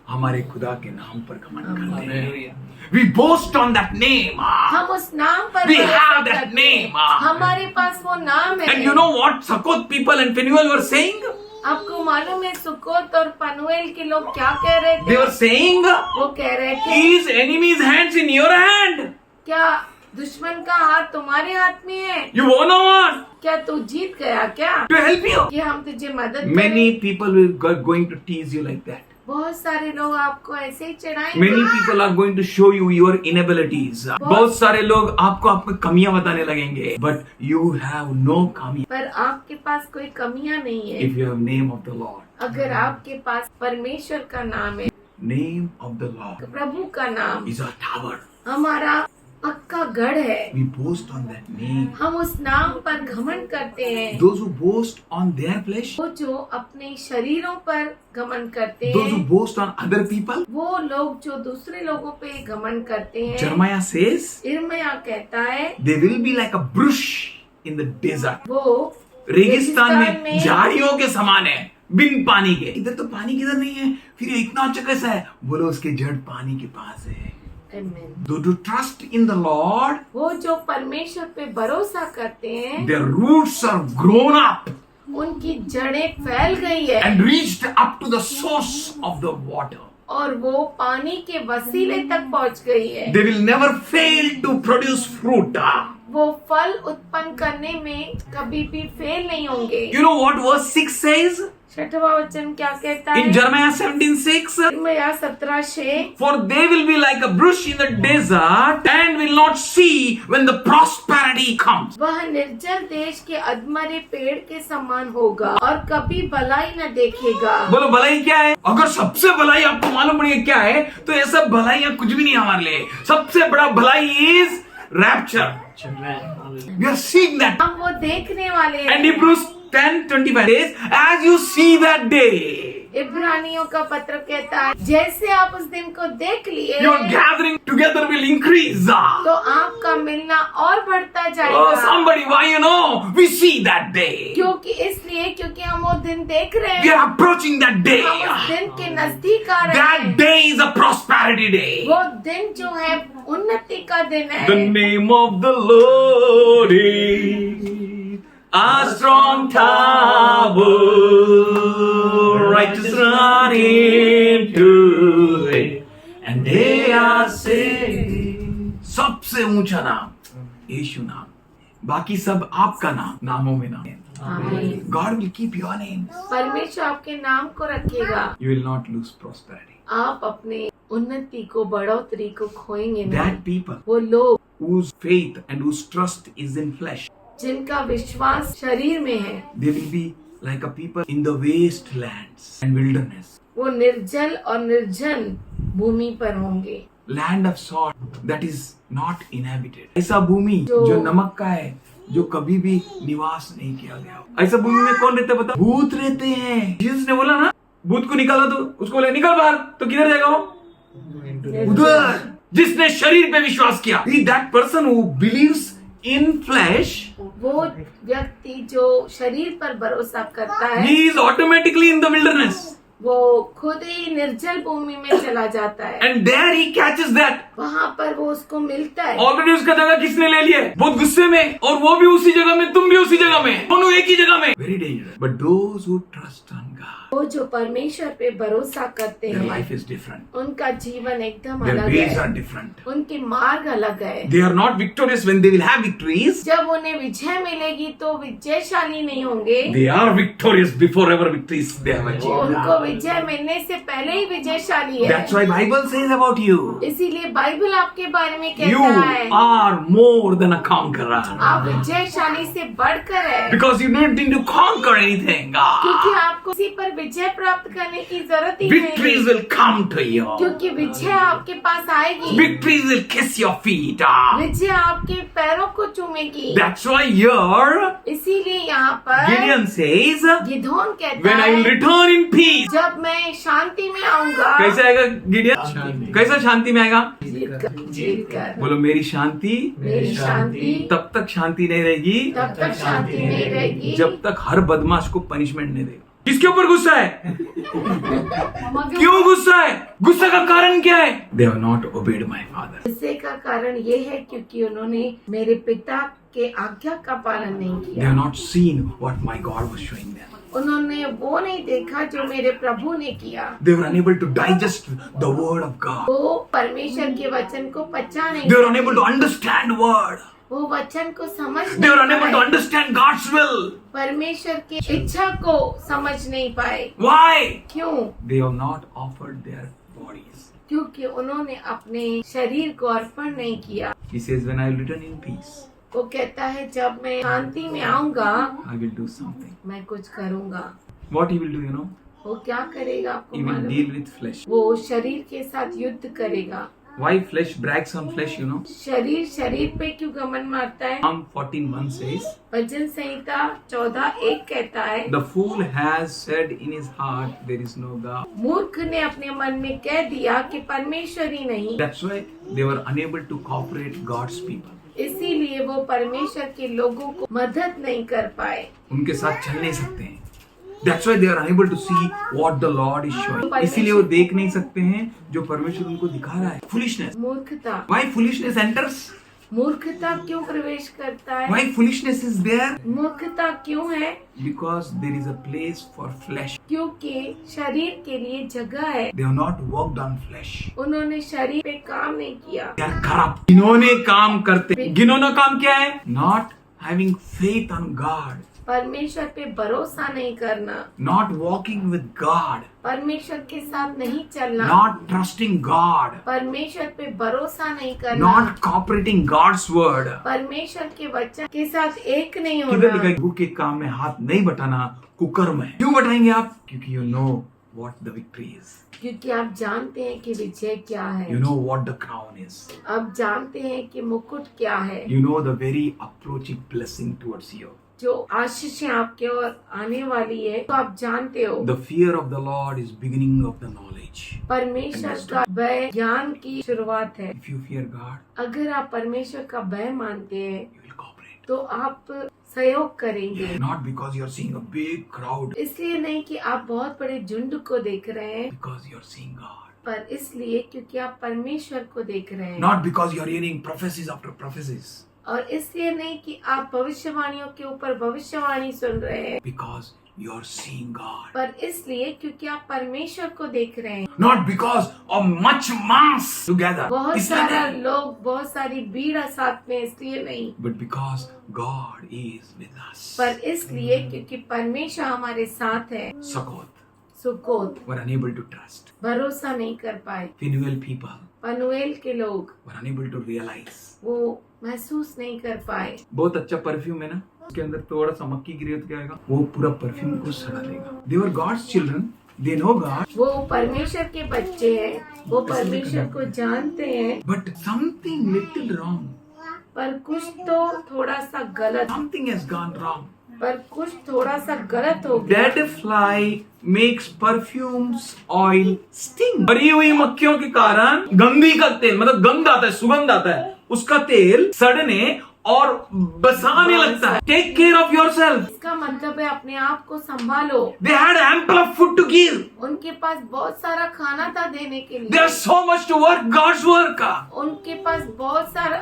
हमारे खुदा के नाम पर घमंड करते हैं। Hallelujah. We boast on that name. हम उस नाम पर We भरोसा have that करते हैं। name. हमारे पास वो नाम है। And you know what Sukkot people and Phanuel were saying? आपको मालूम है सुकोत और पनवेल के लोग क्या कह रहे They थे? were saying, वो कह रहे थे Is enemy's hands in your hand? क्या दुश्मन का हाथ तुम्हारे हाथ में है? You won or what? क्या तू जीत गया क्या? To help you. कि हम तुझे मदद Many करें? people will going to tease you like that. बहुत सारे लोग आपको ऐसे ही चढ़ाएंगे। Many people are going to show you your inabilities. बहुत सारे लोग आपको आपकी कमियां बताने लगेंगे. But you have no कमी. पर आपके पास कोई कमियां नहीं है। If you have name of the Lord. अगर आपके पास परमेश्वर का नाम है, Name of the Lord प्रभु का नाम is our tower. हमारा पक्का गढ़ है। We boast on that name. हम उस नाम पर घमंड करते हैं। Those who boast on their flesh, वो जो अपने शरीरों पर घमंड करते those who हैं, boast on other people, वो लोग जो दूसरे लोगों पे घमंड करते हैं, Jeremiah says, इर्मिया कहता है they will be like a bush in the desert. वो रेगिस्तान रेगिस्तान में में झाड़ियों के समान है, बिन पानी के। इधर तो पानी किधर नहीं है, फिर ये इतना अच्छा कैसा है? बोलो उसके जड़ पानी के पास है। Amen. Those who trust in the Lord, वो जो परमेश्वर पे भरोसा करते हैं, their roots are grown up उनकी जड़ें फैल गई है and reached up to the source of the water. और वो पानी के वसीले तक पहुंच गई है। They will never fail to produce fruit. वो फल उत्पन्न करने में कभी भी फेल नहीं होंगे। You know what verse 6 says? छठवां वचन क्या कहता In है? Jeremiah 17:6, इर्मिया 17:6 for they will be like a bush in the desert and will not see when the prosperity comes. वह निर्जल देश के अधमरे पेड़ के समान होगा और कभी भलाई न देखेगा। बोलो भलाई क्या है? अगर सबसे भलाई आपको मालूम पड़ेगा क्या है, तो ये सब भलाइयां कुछ भी नहीं हमारे लिए। सबसे बड़ा भलाई is rapture. Amen. Hallelujah. We are seeing that. हम वो देखने वाले And हैं। Hebrews 10:25 says, as you see that day, इब्रानियों का पत्र कहता है जैसे आप उस दिन को देख लिए your gathering together will increase. तो आपका मिलना और बढ़ता Oh, जाएगा। somebody, why you know? We see that day. क्योंकि इसलिए क्योंकि हम वो दिन देख रहे We हैं। are approaching that day. हम उस दिन के नजदीक आ रहे That हैं। day is a prosperity day. वो दिन जो है उन्नति का दिन है। The name of the Lord is a strong tower, righteous run into it, and they are saved. सबसे ऊंचा नाम यीशु नाम, बाकी सब आपका नाम, नामों में नाम है। आमीन। God will keep your name. परमेश्वर आपके नाम को रखेगा। You will not lose prosperity. आप अपने उन्नति को, बढ़ोतरी को खोएंगे नहीं। That people वो लोग whose faith and whose trust is in flesh, जिनका विश्वास शरीर में है, they will be like a people in the wastelands and wilderness. वो निर्जल और निर्जन भूमि पर होंगे। Land of salt that is not inhabited. ऐसा भूमि जो जो नमक का है, जो कभी भी निवास नहीं किया गया। ऐसा भूमि में कौन रहता है पता? भूत रहते हैं। जीसस ने बोला ना, भूत को निकाला तो उसको बोले निकल बाहर, तो किधर जाएगा वो? उधर। जिसने शरीर पे विश्वास किया, that person who believes in flesh, वो व्यक्ति जो शरीर पर भरोसा करता है, he is automatically in the wilderness. वो खुद ही निर्जल भूमि में चला जाता है। And there he catches that. वहाँ पर वो उसको मिलता है। ऑलरेडी उसका जगह किसने ले लिया है? बहुत गुस्से में, और वो भी उसी जगह में, तुम भी उसी जगह में, दोनों एक ही जगह में। Very dangerous. But those who trust on God, वो जो परमेश्वर पे भरोसा करते their हैं, life is different. उनका जीवन एकदम Their अलग ways है। are different. उनके मार्ग अलग है। They are not victorious when they will have victories. जब उन्हें विजय मिलेगी तो विजयशाली नहीं होंगे। They are victorious before ever victories they have वो achieved. उनको विजय मिलने से पहले ही विजयशाली है। That's why Bible says about you. इसीलिए बाइबल आपके बारे में You कहता है are more than a conqueror. आप विजयशाली से बढ़कर है, Because you don't need to conquer anything. क्योंकि आपको किसी पर विजय प्राप्त करने की जरूरत ही Victories नहीं, will come to you. क्योंकि विजय आपके पास आएगी, Victories will kiss your feet. विजय आपके पैरों को चूमेगी। That's why here इसीलिए यहाँ पर Gideon says, गिदोन कहता when I will है return in peace. जब मैं शांति में आऊंगा। कैसे आएगा गिडियन? शांति। कैसा शांति में आएगा? जीतकर। बोलो मेरी शांति मेरी शांति तब तक शांति नहीं रहेगी तब तक शांति नहीं रहेगी जब तक हर बदमाश को पनिशमेंट नहीं देगा। किसके ऊपर गुस्सा है? मगर क्यों गुस्सा है? गुस्सा का कारण क्या है? They have not obeyed my father. गुस्से का कारण ये है क्योंकि उन्होंने मेरे पिता के आज्ञा का पालन नहीं They किया। have not seen what my God was showing them. उन्होंने वो नहीं देखा जो मेरे प्रभु ने किया। They were unable to digest the word of God. वो परमेश्वर के वचन को पचा नहीं They were पाए। unable to understand word. वो वचन को समझ They नहीं were unable to पाए। understand God's will. परमेश्वर की इच्छा को समझ नहीं पाए। Why? क्यों? They have not offered their bodies. क्योंकि उन्होंने अपने शरीर को अर्पण नहीं किया। He says, when I will return in peace, वो कहता है जब मैं शांति में आऊंगा I will do something. मैं कुछ करूंगा। What he will do, you know? वो क्या करेगा आपको He will मालूम? deal with flesh. वो शरीर के साथ युद्ध करेगा। Why flesh brags on flesh, you know? शरीर शरीर पे क्यों घमंड मारता है? Psalm 14:1 says, भजन संहिता 14:1 कहता है the fool has said in his heart, there is no God. मूर्ख ने अपने मन में कह दिया कि परमेश्वर ही नहीं। That's why they were unable to cooperate God's people. इसीलिए वो परमेश्वर के लोगों को मदद नहीं कर पाए। उनके साथ चल नहीं सकते हैं। That's why they are unable to see what the Lord is showing. इसीलिए वो देख नहीं सकते हैं जो परमेश्वर उनको दिखा रहा है। Foolishness. मूर्खता। Why foolishness enters? मूर्खता क्यों प्रवेश करता है? Why foolishness is there? मूर्खता क्यों है? Because there is a place for flesh. क्योंकि शरीर के लिए जगह है। They have not worked on flesh. उन्होंने शरीर पे काम नहीं किया। They are corrupt. गिनौने काम करते। गिनौना काम क्या है? Not having faith on God. परमेश्वर पे भरोसा नहीं करना, Not walking with God. परमेश्वर के साथ नहीं चलना, Not trusting God. परमेश्वर पे भरोसा नहीं करना, Not cooperating God's word. परमेश्वर के वचन के साथ एक नहीं किधर होना। लिखा है, के काम में हाथ नहीं बटाना कुकर्म है। क्यों बटाएंगे आप? क्योंकि you know what the victory is. क्योंकि आप जानते हैं कि विजय क्या है। You know what the crown is. आप जानते हैं कि मुकुट क्या है। You know the very approaching blessing towards you. जो आशीष आपके ओर आने वाली है तो आप जानते हो। The fear of the Lord is beginning of the knowledge. परमेश्वर का भय ज्ञान की शुरुआत है। If you fear God, अगर आप परमेश्वर का भय मानते हैं you will cooperate. तो आप सहयोग करेंगे। Not because you are seeing a big crowd, इसलिए नहीं कि आप बहुत बड़े झुंड को देख रहे हैं, because you are seeing God. पर इसलिए क्योंकि आप परमेश्वर को देख रहे हैं। Not because you are hearing prophecies after prophecies, और इसलिए नहीं कि आप भविष्यवाणियों के ऊपर भविष्यवाणी सुन रहे हैं, because you are seeing God. पर इसलिए क्योंकि आप परमेश्वर को देख रहे हैं। Not because of much mass together, बहुत इसलिए सारा नहीं, लोग, बहुत सारी भीड़ साथ में, इसलिए नहीं, but because God is with us. पर इसलिए क्योंकि परमेश्वर हमारे साथ है। Sukkot Succoth were unable to trust. भरोसा नहीं कर पाए। Phanuel people पनुएल के लोग were unable to realize. वो महसूस नहीं कर पाए। बहुत अच्छा परफ्यूम है ना, उसके अंदर थोड़ा सा मक्खी गिरी हो तो क्या आएगा? वो पूरा परफ्यूम को सड़ा देगा। They were God's children. They know God. वो परमेश्वर के बच्चे हैं, वो परमेश्वर को जानते हैं, But something little wrong. पर कुछ तो थोड़ा सा गलत, Something has gone wrong. पर कुछ थोड़ा सा गलत हो गया। Dead fly makes perfumes oil sting. मरी हुई मक्खियों के कारण गंधी का तेल, मतलब गंध आता है, सुगंध आता है, उसका तेल सड़ने और बसाने लगता है। Take care of yourself. इसका मतलब है अपने आप को संभालो। They had ample of food to give. उनके पास बहुत सारा खाना था देने के लिए, There's so much to work, God's work. उनके पास बहुत सारा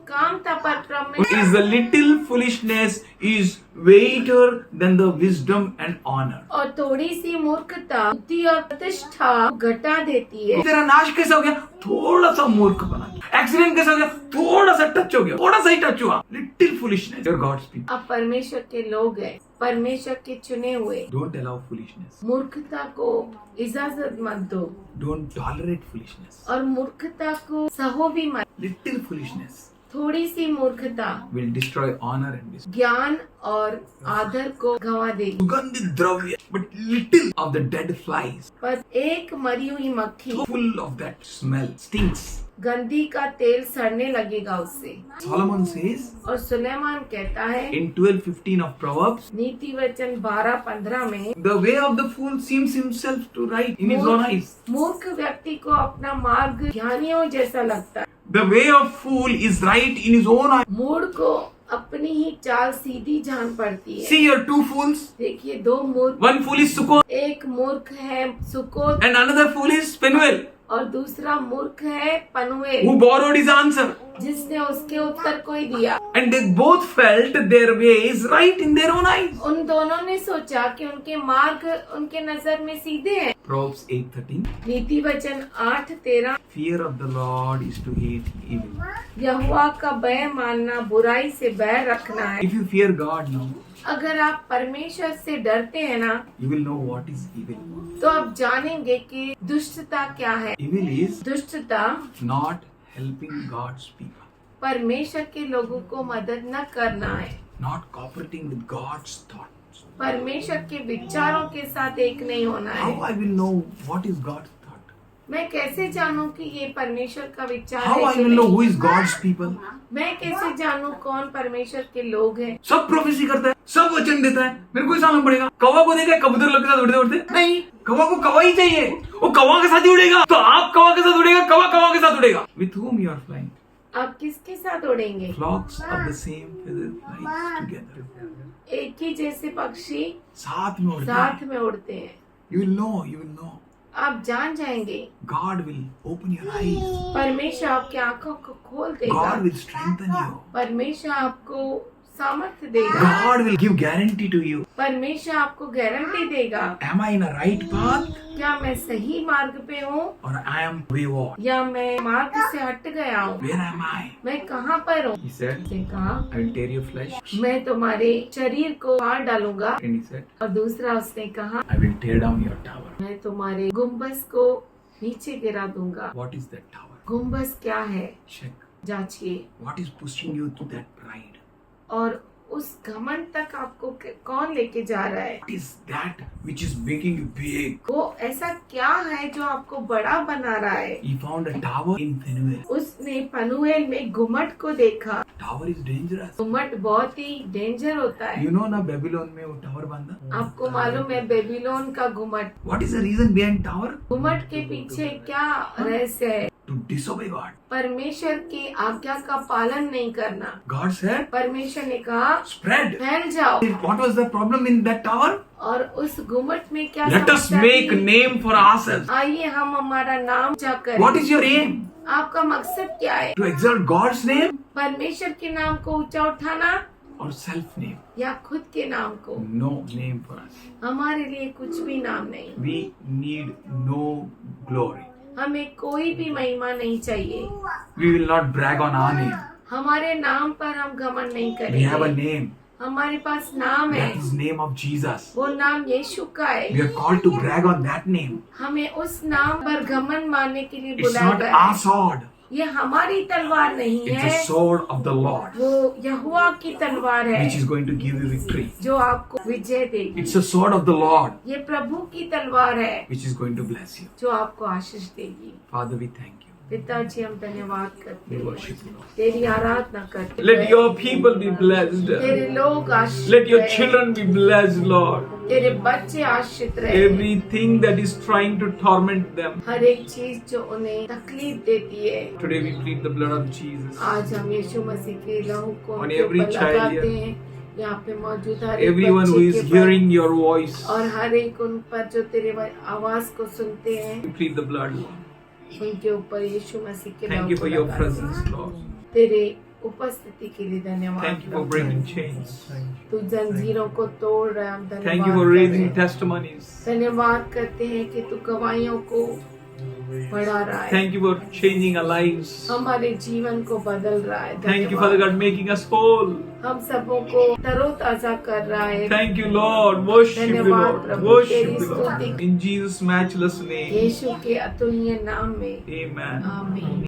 काम था, पर परमेश्वर Is the little foolishness is greater than the wisdom and honor. और थोड़ी सी मूर्खता बुद्धि और प्रतिष्ठा घटा देती है। तेरा नाश कैसा हो गया? थोड़ा सा मूर्ख बना। एक्सीडेंट कैसा हो गया? थोड़ा सा टच हो गया, थोड़ा सा ही टच हुआ। Little foolishness. You're God's people. आप परमेश्वर के लोग हैं, परमेश्वर के चुने हुए, Don't allow foolishness. मूर्खता को इजाजत मत दो Don't tolerate foolishness. और मूर्खता को सहो भी मत। Little foolishness थोड़ी सी मूर्खता will destroy honor and wisdom. ज्ञान और आदर को गंवा देगी। Sugandhit dravya, but little of the dead flies, पर एक मरी हुई मक्खी full of that smell, stinks. गंदी का तेल सड़ने लगेगा उससे। Solomon says और सुलेमान कहता है in 12:15 of Proverbs, नीति वचन 12:15 में, the way of the fool seems himself to right in his own eyes. मूर्ख व्यक्ति को अपना मार्ग ज्ञानियों जैसा लगता है। The way of fool is right in his own eyes. मूढ़ को अपनी ही चाल सीधी जान पड़ती है। See here, two fools. देखिए, दो मूर्ख, One fool is Sukkot एक मूर्ख है Succoth and another fool is Penuel, और दूसरा मूर्ख है पनुएल, who borrowed his answer. जिसने उसके उत्तर को ही दिया। And they both felt their way is right in their own eyes. उन दोनों ने सोचा कि उनके मार्ग उनके नजर में सीधे हैं। Proverbs 8:13. नीति वचन 8:13, Fear of the Lord is to hate evil. यहोवा का भय मानना बुराई से बैर रखना है। If you fear God now, अगर आप परमेश्वर से डरते हैं ना, you will know what is evil. तो आप जानेंगे कि दुष्टता क्या है। Evil is दुष्टता not helping God's people, परमेश्वर के लोगों को मदद न करना है, not cooperating with God's thoughts. परमेश्वर के विचारों के साथ एक नहीं होना How है। I will know what is God's thought? मैं कैसे जानूं कि ये परमेश्वर का विचार How है I कि will know नहीं? who is God's people? मैं कैसे जानूं कौन परमेश्वर के लोग हैं? सब प्रोफेसी करता है, सब वचन देता है, मेरे को ही सामने पड़ेगा। कौवा को देखा है कबूतर लोग के साथ उड़ते उड़ते? नहीं, कौवा को कौवा ही चाहिए, वो कौवा के साथ ही उड़ेगा। तो आप कौवा के साथ उड़ेगा, कौवा कौवा के साथ उड़ेगा। With whom you are flying? आप किसके साथ उड़ेंगे? Flocks of the same feather flies together. एक ही जैसे पक्षी साथ में उड़ते साथ हैं। में उड़ते हैं। You will know, you will know. आप जान जाएंगे, God will open your eyes. परमेश्वर आपकी आंखों को खोल देगा, God will strengthen you. परमेश्वर आपको सामर्थ्य देगा, God will give guarantee to you. परमेश्वर आपको गारंटी देगा। Am I in a right path क्या मैं सही मार्ग पे हूँ or I am way off? या मैं मार्ग से हट गया हूँ? Where am I? मैं कहाँ पर हूँ? He said, उसने कहा, I will tear your flesh. मैं तुम्हारे शरीर को फाड़ डालूंगा। And he said, और दूसरा उसने कहा, I will tear down your tower. मैं तुम्हारे गुम्बस को नीचे गिरा दूंगा। What is that tower? Gumbaz क्या है? Check. जांचिए। What is pushing you to that pride? और उस घमंड तक आपको कौन लेके जा रहा है? What is that which is making you big? वो ऐसा क्या है जो आपको बड़ा बना रहा है? He found a tower in Phanuel. उसने पनुएल में गुम्मट को देखा। Tower is dangerous. गुम्मट बहुत ही डेंजर होता है। You know ना बेबीलोन में वो टावर बांधा? आपको मालूम है बेबीलोन का गुम्मट? What is the reason behind tower? गुम्मट के पीछे क्या रहस्य है? To disobey God. परमेश्वर की आज्ञा का पालन नहीं करना। God said, परमेश्वर ने कहा, spread. फैल जाओ। What was the problem in that tower? और उस गुम्मट में क्या Let us समस्या make थी? name for ourselves. आइए हम हमारा नाम ऊंचा करें। What is your aim? आपका मकसद क्या है? To exalt God's name परमेश्वर के नाम को ऊंचा उठाना or self name? या खुद के नाम को? No name for us. हमारे लिए कुछ भी नाम नहीं। We need no glory. हमें कोई भी महिमा नहीं चाहिए। We will not brag on our name. हमारे नाम पर हम घमंड नहीं We have a करेंगे। name. हमारे पास नाम है, That is name of Jesus. वो नाम यीशु का We है। are called to brag on that name. हमें उस नाम पर घमंड मारने के लिए It's बुलाया not गया our है। sword. ये हमारी तलवार नहीं It's है, the sword of the Lord, वो यहोवा की तलवार है which is going to give you victory. जो आपको विजय देगी। It's the sword of the Lord, ये प्रभु की तलवार है which is going to bless you. जो आपको आशीष देगी। Father, we thank you. पिताजी, हम धन्यवाद करते We हैं, worship you. तेरी आराधना करते Let हैं। your people be blessed. तेरे लोग आशीष Let your रहे। children be blessed, Lord. तेरे बच्चे आशीष रहे। Everything that is trying to torment them. हर एक चीज जो उन्हें तकलीफ देती है, Today we plead the blood of Jesus. आज हम यीशु मसीह के लहू को On उनके every ऊपर child लगाते here. हैं। यहाँ पे मौजूद हर एक Everyone who बच्चे is के ऊपर hearing your voice, और हर एक उन पर जो तेरे आवाज को सुनते हैं, we plead the blood, Lord. उनके ऊपर यीशु मसीह के Thank लहू you को for your लगाते हैं। presence, Lord. तेरे उपस्थिति के लिए धन्यवाद। Thank you for breaking chains. तू जंजीरों को तोड़ रहा है, हम धन्यवाद Thank you for करते raising हैं। testimonies. धन्यवाद करते हैं कि तू गवाहियों को बढ़ा रहा है, Thank you for changing our lives. हमारे जीवन को बदल रहा है। Thank you, Father God, making us whole. हम सबों को तरोताजा कर रहा है। Thank you, Lord. Worship you, धन्यवाद Lord. प्रभु, Worship तेरी you, Lord. स्तुति In Jesus' matchless name. यीशु के अतुल्य नाम में, Amen. आमीन।